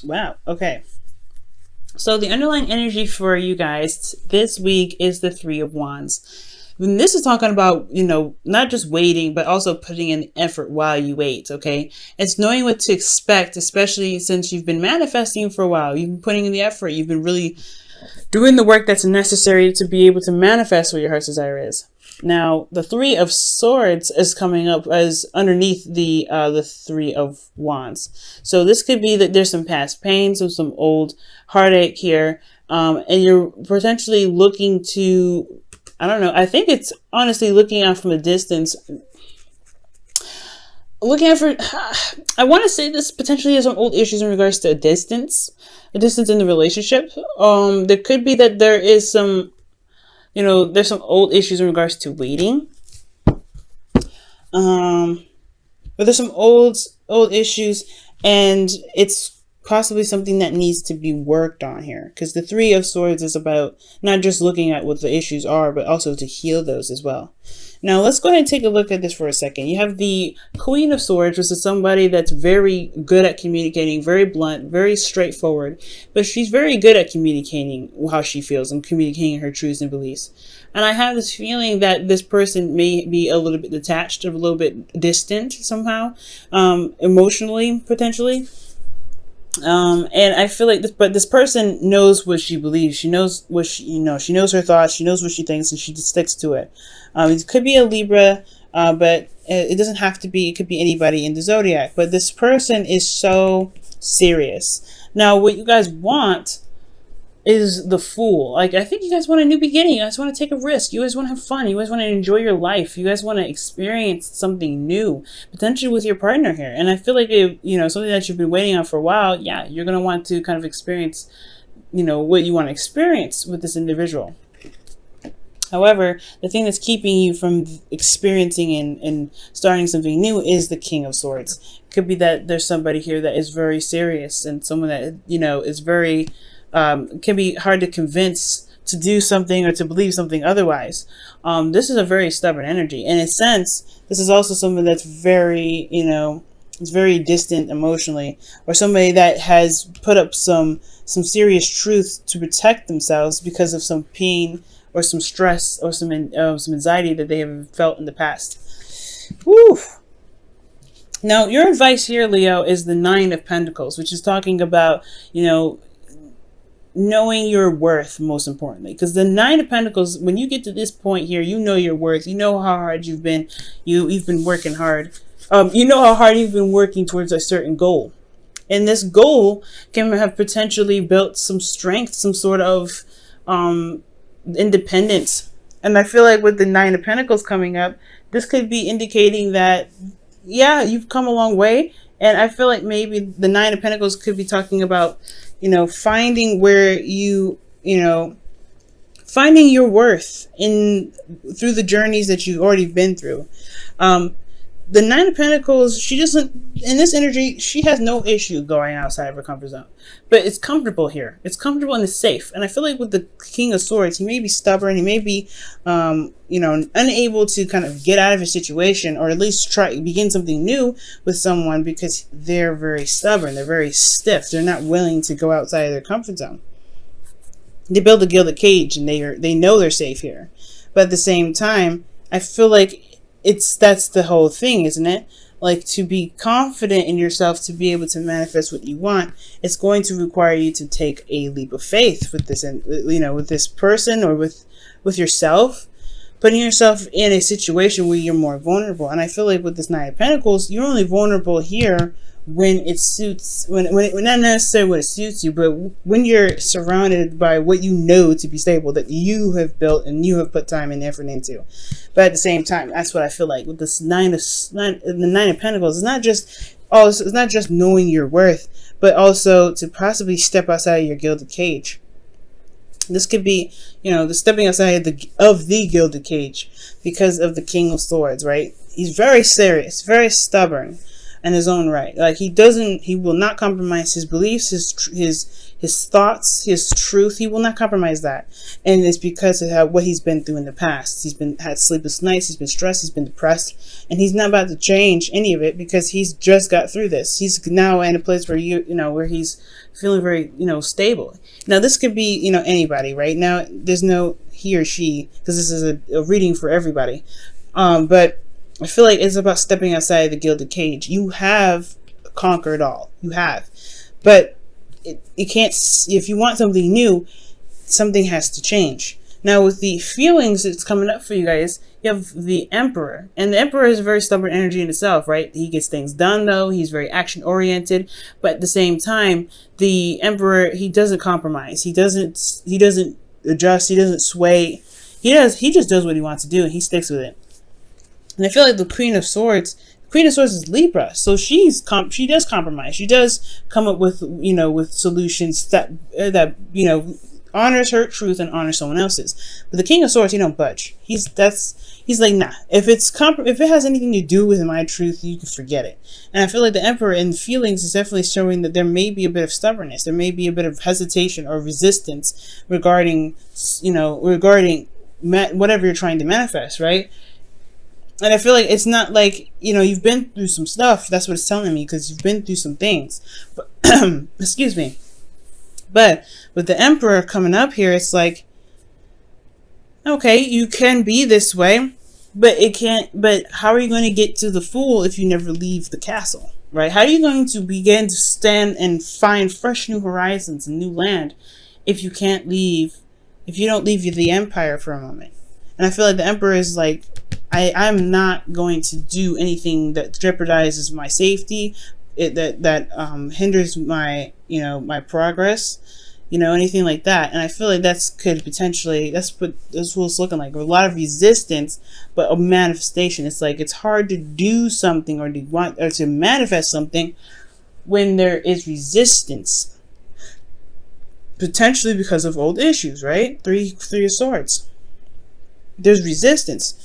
Wow. Okay. So the underlying energy for you guys this week is the Three of Wands. When this is talking about, not just waiting, but also putting in effort while you wait, okay? It's knowing what to expect, especially since you've been manifesting for a while. You've been putting in the effort. You've been really doing the work that's necessary to be able to manifest what your heart's desire is. Now, the Three of Swords is coming up as underneath the Three of Wands. So this could be that there's some past pain, some old heartache here, and you're potentially looking to, I don't know, I think it's honestly looking out from a distance. Looking out for, I want to say this potentially has some old issues in regards to a distance in the relationship. There could be that there is some, there's some old issues in regards to waiting. But there's some old issues, and it's possibly something that needs to be worked on here, because the Three of Swords is about not just looking at what the issues are, but also to heal those as well. Now let's go ahead and take a look at this for a second. You have the Queen of Swords, which is somebody that's very good at communicating, very blunt, very straightforward, but she's very good at communicating how she feels and communicating her truths and beliefs. And I have this feeling that this person may be a little bit detached, or a little bit distant somehow, emotionally, potentially. And I feel like this person knows what she believes. She knows what she knows her thoughts. She knows what she thinks, and she just sticks to it. It could be a Libra, but it doesn't have to be. It could be anybody in the zodiac. But this person is so serious. Now, what you guys want is the Fool. Like, I think you guys want a new beginning. You guys want to take a risk. You guys want to have fun. You guys want to enjoy your life. You guys want to experience something new, potentially with your partner here. And I feel like something that you've been waiting on for a while. Yeah, you're going to want to kind of experience, what you want to experience with this individual. However, the thing that's keeping you from experiencing and starting something new is the King of Swords. It could be that there's somebody here that is very serious, and someone that, is very, can be hard to convince to do something or to believe something otherwise. This is a very stubborn energy. In a sense, this is also someone that's very, it's very distant emotionally, or somebody that has put up some serious truth to protect themselves because of some pain or some stress or some anxiety that they have felt in the past. Woo! Now, your advice here, Leo, is the Nine of Pentacles, which is talking about, knowing your worth, most importantly. Because the Nine of Pentacles, when you get to this point here, you know your worth. You know how hard you've been. You've been working hard. You know how hard you've been working towards a certain goal. And this goal can have potentially built some strength, some sort of independence. And I feel like with the Nine of Pentacles coming up, this could be indicating that, yeah, you've come a long way. And I feel like maybe the Nine of Pentacles could be talking about, finding where finding your worth through the journeys that you've already been through. The Nine of Pentacles, she doesn't, in this energy, she has no issue going outside of her comfort zone. But it's comfortable here. It's comfortable and it's safe. And I feel like with the King of Swords, he may be stubborn. He may be, unable to kind of get out of a situation, or at least begin something new with someone, because they're very stubborn. They're very stiff. They're not willing to go outside of their comfort zone. They build a gilded cage, and they know they're safe here. But at the same time, I feel like that's the whole thing, isn't it? Like, to be confident in yourself, to be able to manifest what you want, it's going to require you to take a leap of faith with this, with this person, or with yourself, putting yourself in a situation where you're more vulnerable. And I feel like with this Nine of Pentacles, you're only vulnerable here when it suits, when not necessarily when it suits you, but when you're surrounded by what you know to be stable, that you have built and you have put time and effort into. But at the same time, that's what I feel like with this the Nine of Pentacles. It's not just knowing your worth, but also to possibly step outside of your gilded cage. This could be, the stepping outside of the gilded cage, because of the King of Swords, right? He's very serious, very stubborn. in his own right. Like he will not compromise his beliefs, his thoughts, his truth. He will not compromise that. And it's because of what he's been through in the past. He's had sleepless nights, he's been stressed, he's been depressed, and he's not about to change any of it because he's just got through this. He's now in a place where where he's feeling very, stable. Now this could be, anybody, right? Now there's no he or she, because this is a reading for everybody. But I feel like it's about stepping outside the gilded cage. You have conquered all. You have. But you can't, if you want something new, something has to change. Now with the feelings that's coming up for you guys, you have the Emperor. And the Emperor is a very stubborn energy in itself, right? He gets things done though. He's very action oriented. But at the same time, the Emperor, he doesn't compromise. He doesn't adjust. He doesn't sway. He just does what he wants to do and he sticks with it. And I feel like the Queen of Swords is Libra, so she does compromise. She does come up with with solutions that honors her truth and honors someone else's. But the King of Swords, he don't budge. He's like, nah. If it has anything to do with my truth, you can forget it. And I feel like the Emperor in feelings is definitely showing that there may be a bit of stubbornness, there may be a bit of hesitation or resistance regarding whatever you're trying to manifest, right? And I feel like it's not like, you've been through some stuff. That's what it's telling me, because you've been through some things. But, excuse me. But with the Emperor coming up here, it's like, okay, you can be this way, but how are you going to get to the Fool if you never leave the castle, right? How are you going to begin to stand and find fresh new horizons and new land if you don't leave the Empire for a moment? And I feel like the Emperor is like, I'm not going to do anything that jeopardizes my safety, that hinders my my progress, anything like that. And I feel like that's what it's looking like. A lot of resistance, but a manifestation. It's like it's hard to do something or to manifest something when there is resistance, potentially because of old issues, right? Three of Swords. There's resistance.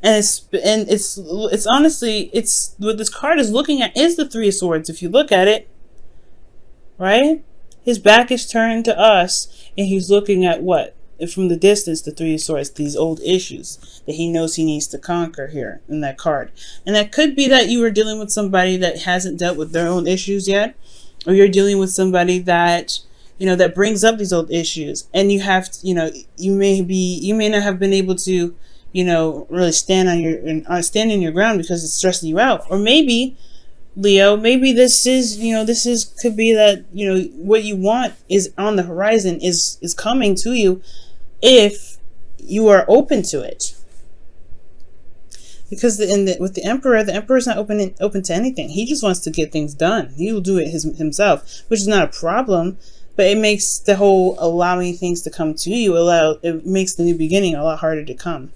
And it's honestly, it's what this card is looking at is the Three of Swords. If you look at it, right? His back is turned to us and he's looking at what? From the distance, the Three of Swords, these old issues that he knows he needs to conquer here in that card. And that could be that you are dealing with somebody that hasn't dealt with their own issues yet, or you're dealing with somebody that that brings up these old issues, and you have you may not have been able to really stand in your ground because it's stressing you out. Or maybe, Leo, maybe this could be that what you want is on the horizon, is coming to you if you are open to it. Because with the Emperor's not open to anything. He just wants to get things done. He will do it himself, which is not a problem. But it makes the whole allowing things to come to you, it makes the new beginning a lot harder to come.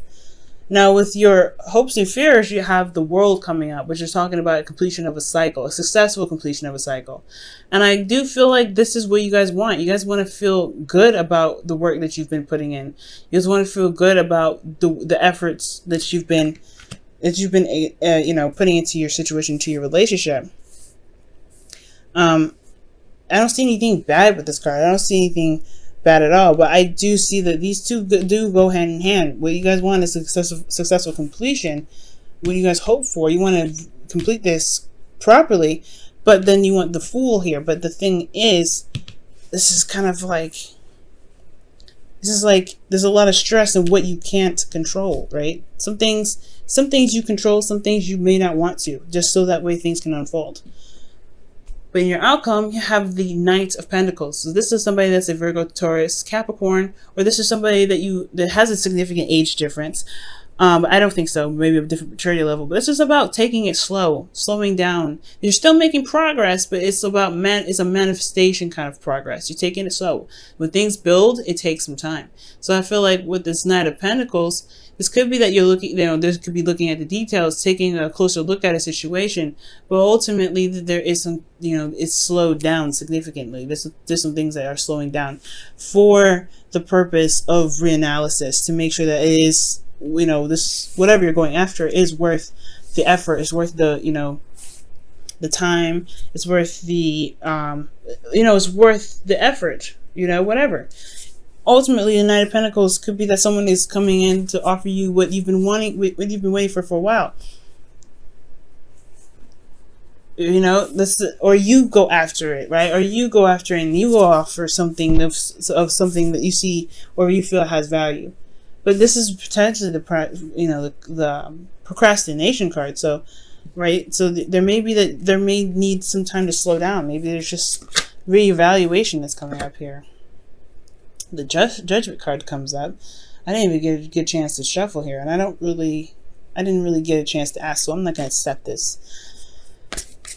Now, with your hopes and fears, you have the World coming up, which is talking about a completion of a cycle, a successful completion of a cycle. And I do feel like this is what you guys want. You guys want to feel good about the work that you've been putting in. You guys want to feel good about the efforts that you've been putting into your situation, to your relationship. I don't see anything bad with this card. I don't see anything bad at all. But I do see that these two do go hand in hand. What you guys want is a successful completion. What you guys hope for, you want to complete this properly. But then you want the Fool here. But the thing is, this is like there's a lot of stress in what you can't control, right? Some things you control, some things you may not want to, just so that way things can unfold. But in your outcome, you have the Knight of Pentacles. So this is somebody that's a Virgo, Taurus, Capricorn, or this is somebody that has a significant age difference. But I don't think so. Maybe a different maturity level. But this is about taking it slow, slowing down. You're still making progress, but it's about it's a manifestation kind of progress. You're taking it slow. When things build, it takes some time. So I feel like with this Knight of Pentacles, this could be that you're looking, this could be looking at the details, taking a closer look at a situation, but ultimately there is some, it's slowed down significantly. There's some things that are slowing down for the purpose of reanalysis, to make sure that it is, this, whatever you're going after is worth the effort, is worth the, the time, it's worth the it's worth the effort, whatever. Ultimately, the Knight of Pentacles could be that someone is coming in to offer you what you've been wanting, what you've been waiting for a while. Or you go after it, right? Or you go after it and you go offer something of something that you see or you feel has value. But this is potentially the procrastination card. So, right? So there may need some time to slow down. Maybe there's just reevaluation that's coming up here. The judgment card comes up. I didn't even get a good chance to shuffle here, and I didn't really get a chance to ask, so I'm not going to accept this.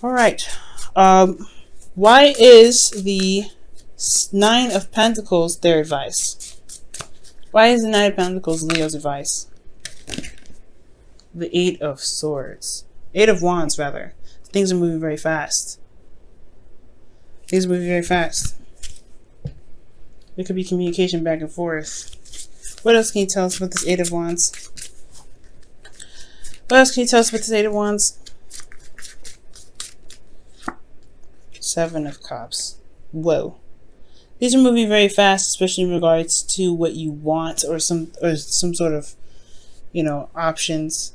All right. Why is the Nine of Pentacles their advice? Why is the Nine of Pentacles Leo's advice? The Eight of Swords. Eight of Wands, rather. Things are moving very fast. Things are moving very fast. There could be communication back and forth. What else can you tell us about this Eight of Wands? What else can you tell us about this Eight of Wands? Seven of Cups. Whoa. These are moving very fast, especially in regards to what you want or some sort of, options.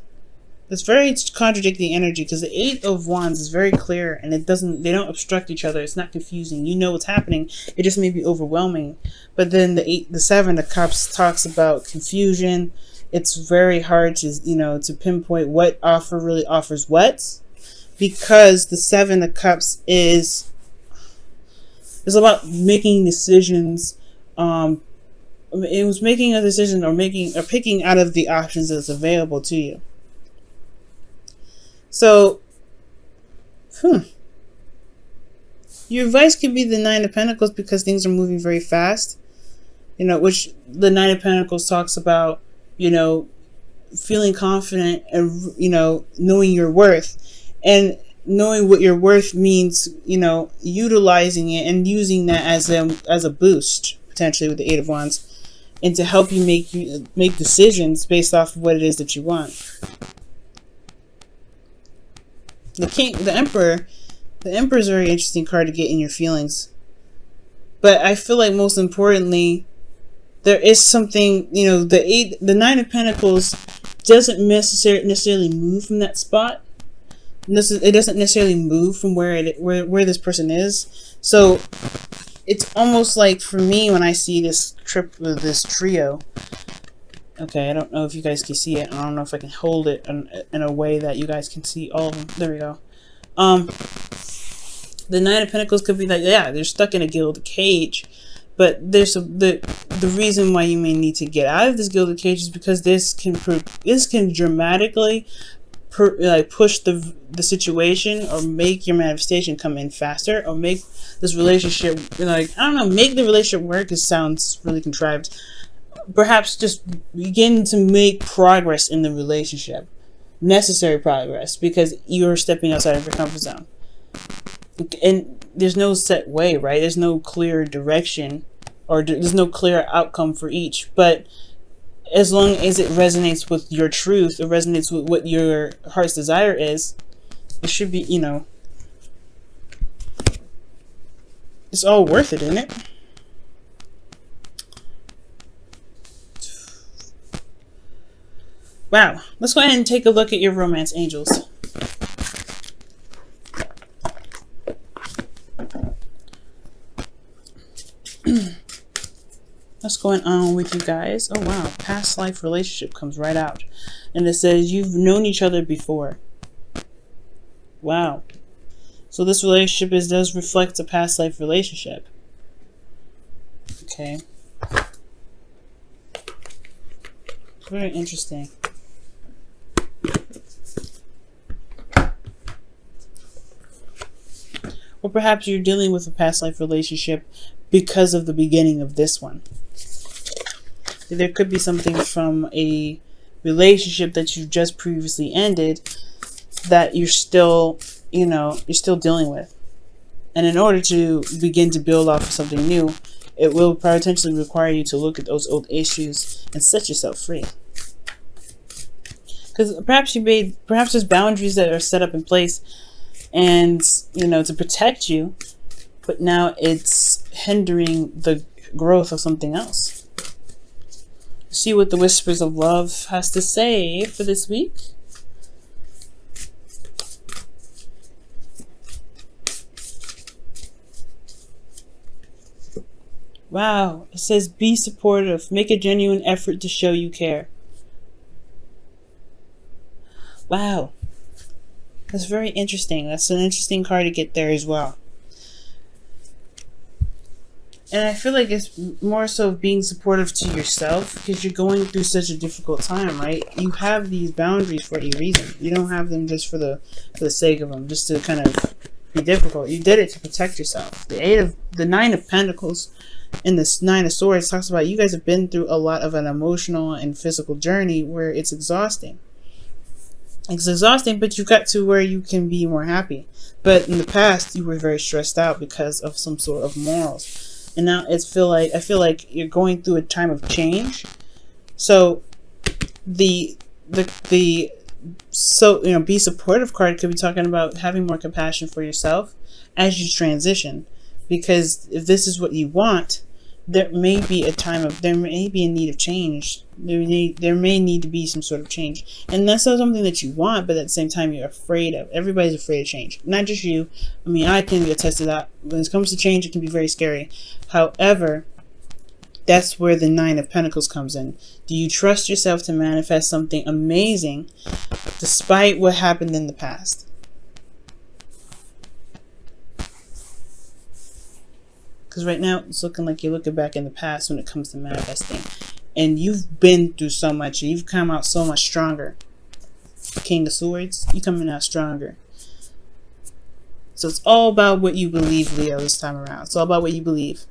It's very contradicting energy because the Eight of Wands is very clear and they don't obstruct each other. It's not confusing. You know what's happening. It just may be overwhelming. But then the Seven of Cups talks about confusion. It's very hard to pinpoint what offer really offers what, because the Seven of Cups is about making decisions. It was making a decision or picking out of the options that's available to you. So, your advice could be the Nine of Pentacles because things are moving very fast. Which the Nine of Pentacles talks about, feeling confident and, knowing your worth. And knowing what your worth means, utilizing it and using that as a boost, potentially with the Eight of Wands, and to help you make decisions based off of what it is that you want. The Emperor is a very interesting card to get in your feelings. But I feel like most importantly, there is something, the Nine of Pentacles doesn't necessarily move from that spot. It doesn't necessarily move from where this person is. So it's almost like, for me, when I see this trio. Okay, I don't know if you guys can see it. I don't know if I can hold it in a way that you guys can see all of them. There we go. The Nine of Pentacles could be like, yeah, they're stuck in a gilded cage. But there's the reason why you may need to get out of this gilded cage is because this can dramatically push the situation or make your manifestation come in faster, or make this relationship, make the relationship work. It sounds really contrived. Perhaps just begin to make progress in the relationship. Necessary progress, because you're stepping outside of your comfort zone. And there's no set way, right? There's no clear direction, or there's no clear outcome for each. But as long as it resonates with your truth, it resonates with what your heart's desire is, it should be, it's all worth it, isn't it? Wow. Let's go ahead and take a look at your romance angels. What's going on with you guys? Oh wow, past life relationship comes right out. And it says you've known each other before. Wow. So this relationship does reflect a past life relationship. Okay. Very interesting. Or perhaps you're dealing with a past life relationship because of the beginning of this one. There could be something from a relationship that you just previously ended that you're still dealing with. And in order to begin to build off of something new, it will potentially require you to look at those old issues and set yourself free. Because perhaps there's boundaries that are set up in place and, you know, to protect you, but now it's hindering the growth of something else. See what the Whispers of Love has to say for this week. Wow, it says be supportive, make a genuine effort to show you care. Wow, that's very interesting. That's an interesting card to get there as well. And I feel like it's more so being supportive to yourself, because you're going through such a difficult time, right? You have these boundaries for a reason. You don't have them just for the sake of them, just to kind of be difficult. You did it to protect yourself. The Nine of Pentacles and the Nine of Swords talks about you guys have been through a lot of an emotional and physical journey where it's exhausting. It's exhausting, but you got to where you can be more happy. But in the past, you were very stressed out because of some sort of morals. And now I feel like you're going through a time of change. So be supportive card could be talking about having more compassion for yourself as you transition. Because if this is what you want, there may be a need of change. There may need to be some sort of change. And that's not something that you want, but at the same time you're afraid of. Everybody's afraid of change. Not just you. I mean, I can attest to that. When it comes to change, it can be very scary. However, that's where the Nine of Pentacles comes in. Do you trust yourself to manifest something amazing despite what happened in the past? Because right now, it's looking like you're looking back in the past when it comes to manifesting. And you've been through so much. And you've come out so much stronger. King of Swords, you're coming out stronger. So it's all about what you believe, Leo, this time around. It's all about what you believe.